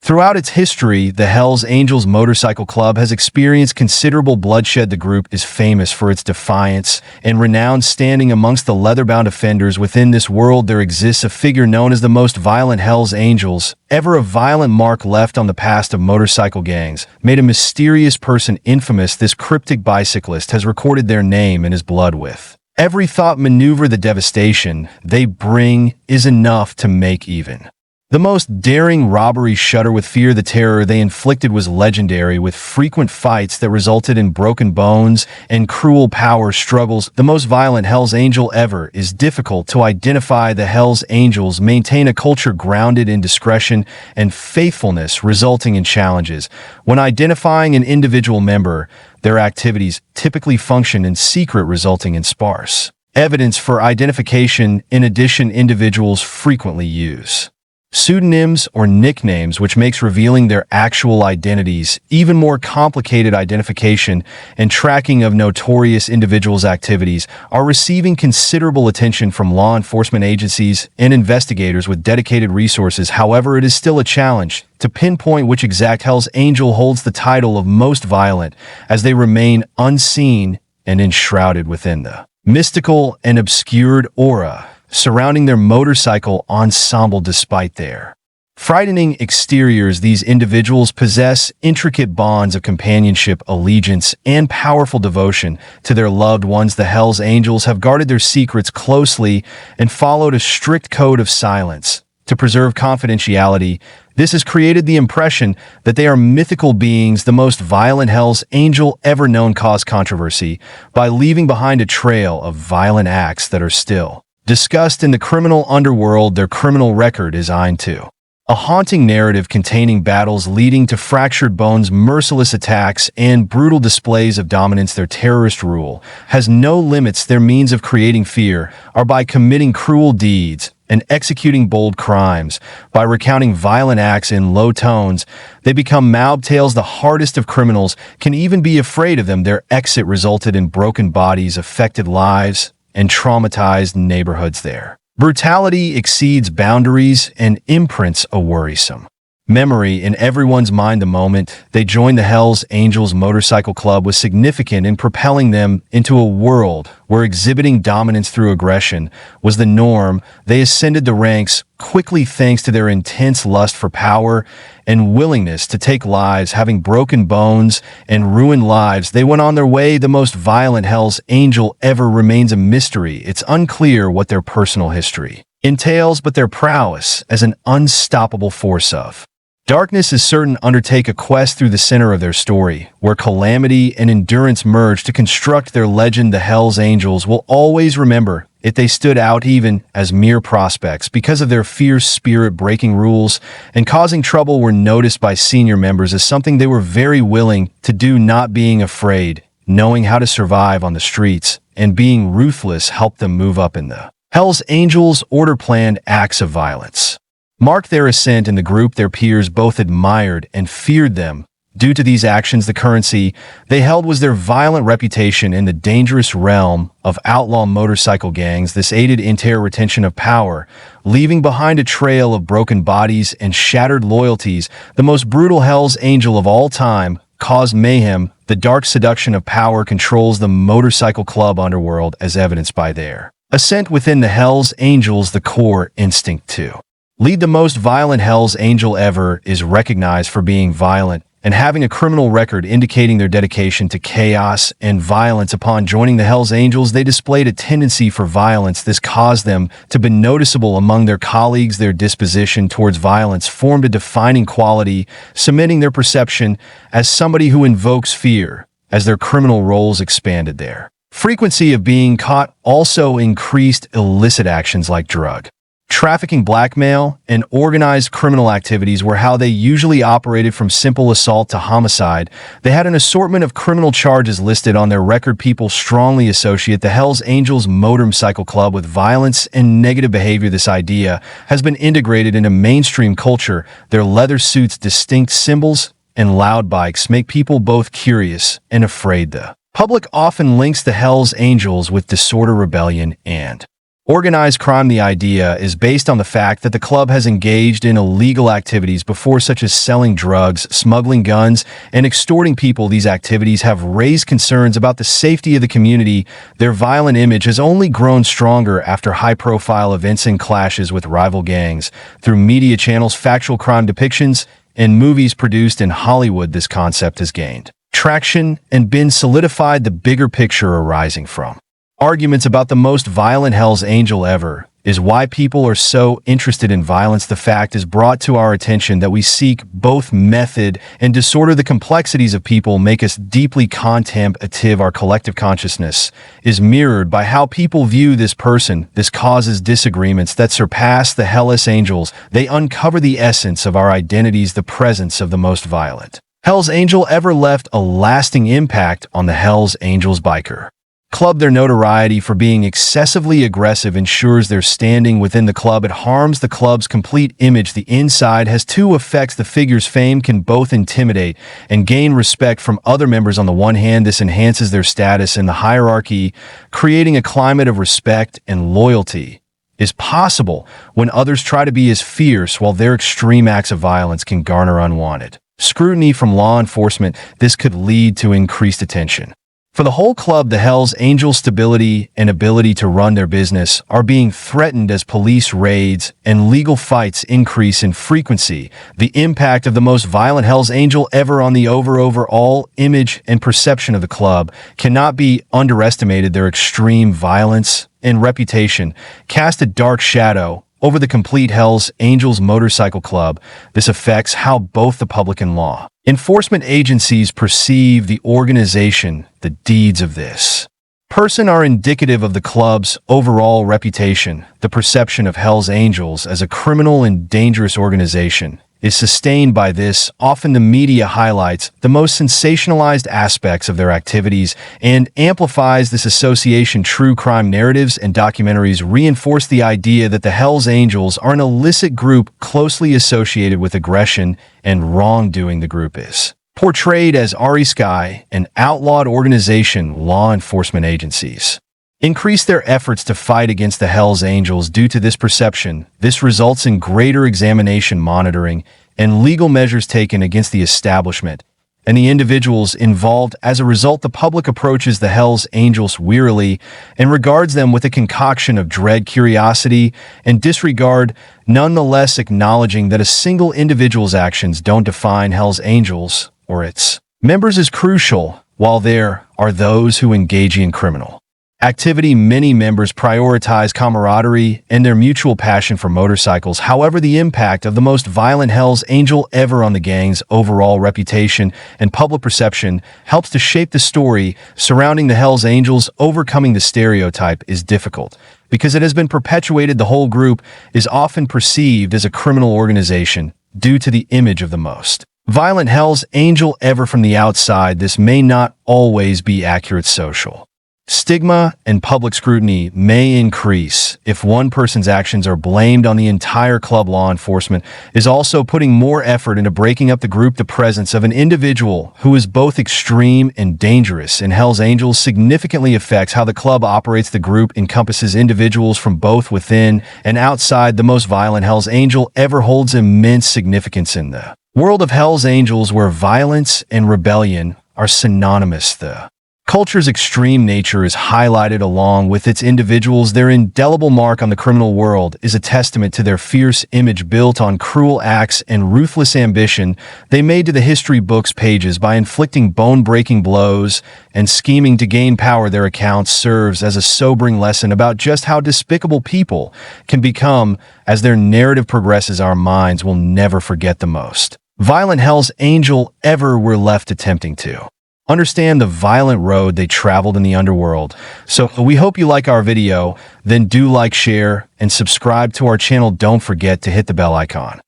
Throughout its history, the Hells Angels Motorcycle Club has experienced considerable bloodshed. The group is famous for its defiance and renowned standing amongst the leather-bound offenders. Within this world, there exists a figure known as the most violent Hells Angels. Ever a violent mark left on the past of motorcycle gangs, made a mysterious person infamous. This cryptic bicyclist has recorded their name in his blood with every thought maneuver. The devastation they bring is enough to make even the most daring robbery shudder with fear. The terror they inflicted was legendary, with frequent fights that resulted in broken bones and cruel power struggles. The most violent Hells Angel ever is difficult to identify. The Hells Angels maintain a culture grounded in discretion and faithfulness, resulting in challenges. When identifying an individual member, their activities typically function in secret, resulting in sparse evidence for identification. In addition, individuals frequently use pseudonyms or nicknames, which makes revealing their actual identities even more complicated. Identification and tracking of notorious individuals' activities are receiving considerable attention from law enforcement agencies and investigators with dedicated resources. However, it is still a challenge to pinpoint which exact Hells Angel holds the title of most violent, as they remain unseen and enshrouded within the mystical and obscured aura surrounding their motorcycle ensemble. Despite their frightening exteriors, these individuals possess intricate bonds of companionship, allegiance, and powerful devotion to their loved ones. The Hells Angels have guarded their secrets closely and followed a strict code of silence to preserve confidentiality. This has created the impression that they are mythical beings. The most violent Hells Angel ever known caused controversy by leaving behind a trail of violent acts that are still discussed in the criminal underworld. Their criminal record is into a haunting narrative containing battles leading to fractured bones, merciless attacks, and brutal displays of dominance. Their terrorist rule has no limits. Their means of creating fear are by committing cruel deeds and executing bold crimes. By recounting violent acts in low tones, they become mob tales. The hardest of criminals can even be afraid of them. Their exit resulted in broken bodies, affected lives, and traumatized neighborhoods. Their brutality exceeds boundaries and imprints a worrisome memory in everyone's mind. The moment they joined the Hells Angels Motorcycle Club was significant in propelling them into a world where exhibiting dominance through aggression was the norm. They ascended the ranks quickly thanks to their intense lust for power and willingness to take lives. Having broken bones and ruined lives, they went on their way. The most violent Hells Angel ever remains a mystery. It's unclear what their personal history entails, but their prowess as an unstoppable force of darkness is certain. Undertake a quest through the center of their story, where calamity and endurance merge to construct their legend. The Hells Angels will always remember it. They stood out even as mere prospects because of their fierce spirit. Breaking rules and causing trouble were noticed by senior members as something they were very willing to do. Not being afraid, knowing how to survive on the streets, and being ruthless helped them move up in the Hells Angels. Order planned acts of violence marked their ascent in the group. Their peers both admired and feared them. Due to these actions, the currency they held was their violent reputation in the dangerous realm of outlaw motorcycle gangs. This aided in their retention of power, leaving behind a trail of broken bodies and shattered loyalties. The most brutal Hells Angel of all time caused mayhem. The dark seduction of power controls the motorcycle club underworld, as evidenced by their ascent within the Hells Angels. The core instinct to lead. The most violent Hells Angel ever is recognized for being violent and having a criminal record indicating their dedication to chaos and violence. Upon joining the Hells Angels, they displayed a tendency for violence. This caused them to be noticeable among their colleagues. Their disposition towards violence formed a defining quality, cementing their perception as somebody who invokes fear. As their criminal roles expanded, their frequency of being caught also increased. Illicit actions like drug trafficking, blackmail, and organized criminal activities were how they usually operated. From simple assault to homicide, they had an assortment of criminal charges listed on their record. People strongly associate the Hells Angels Motorcycle Club with violence and negative behavior. This idea has been integrated into mainstream culture. Their leather suits, distinct symbols, and loud bikes make people both curious and afraid. The public often links the Hells Angels with disorder, rebellion, and Organized crime. The idea is based on the fact that the club has engaged in illegal activities before, such as selling drugs, smuggling guns, and extorting people. These activities have raised concerns about the safety of the community. Their violent image has only grown stronger after high-profile events and clashes with rival gangs. Through media channels, factual crime depictions, and movies produced in Hollywood, this concept has gained traction and been solidified. The bigger picture arising from arguments about the most violent Hell's Angel ever is why people are so interested in violence. The fact is brought to our attention that we seek both method and disorder. The complexities of people make us deeply contemplative. Our collective consciousness is mirrored by how people view this person. This causes disagreements that surpass the Hellish Angels. They uncover the essence of our identities, the presence of the most violent Hell's Angel ever left a lasting impact on the Hell's Angels biker club. Their notoriety for being excessively aggressive ensures their standing within the club. It harms the club's complete image. The inside has two effects. The figure's fame can both intimidate and gain respect from other members. On the one hand, this enhances their status in the hierarchy, creating a climate of respect and loyalty is possible when others try to be as fierce, while their extreme acts of violence can garner unwanted scrutiny from law enforcement. This could lead to increased attention for the whole club. The Hell's Angels' stability and ability to run their business are being threatened as police raids and legal fights increase in frequency. The impact of the most violent Hell's Angel ever on the overall image and perception of the club cannot be underestimated. Their extreme violence and reputation cast a dark shadow over the complete Hell's Angels motorcycle club. This affects how both the public and law enforcement agencies perceive the organization. The deeds of this person are indicative of the club's overall reputation. The perception of Hell's Angels as a criminal and dangerous organization is sustained by this. Often the media highlights the most sensationalized aspects of their activities and amplifies this association. True crime narratives and documentaries reinforce the idea that the Hell's Angels are an illicit group closely associated with aggression and wrongdoing. The group is portrayed as Sky, an outlawed organization. Law enforcement agencies increase their efforts to fight against the Hell's Angels due to this perception. This results in greater examination, monitoring, and legal measures taken against the establishment and the individuals involved. As a result, the public approaches the Hell's Angels wearily and regards them with a concoction of dread, curiosity, and disregard, nonetheless acknowledging that a single individual's actions don't define Hell's Angels or its members is crucial. While there are those who engage in criminal activity, many members prioritize camaraderie and their mutual passion for motorcycles. However, the impact of the most violent Hell's Angel ever on the gang's overall reputation and public perception helps to shape the story surrounding the Hell's Angels. Overcoming the stereotype is difficult because it has been perpetuated. The whole group is often perceived as a criminal organization due to the image of the most violent Hell's Angel ever from the outside. This may not always be accurate. Social stigma and public scrutiny may increase if one person's actions are blamed on the entire club. Law enforcement is also putting more effort into breaking up the group. The presence of an individual who is both extreme and dangerous in Hell's Angels significantly affects how the club operates. The group encompasses individuals from both within and outside. The most violent Hell's Angel ever holds immense significance in the world of Hell's Angels, where violence and rebellion are synonymous. The culture's extreme nature is highlighted along with its individuals. Their indelible mark on the criminal world is a testament to their fierce image built on cruel acts and ruthless ambition they made to the history books pages by inflicting bone-breaking blows and scheming to gain power. Their account serves as a sobering lesson about just how despicable people can become. As their narrative progresses, our minds will never forget the most violent Hell's Angel ever were left attempting to understand the violent road they traveled in the underworld. So we hope you like our video. Then do like, share, and subscribe to our channel. Don't forget to hit the bell icon.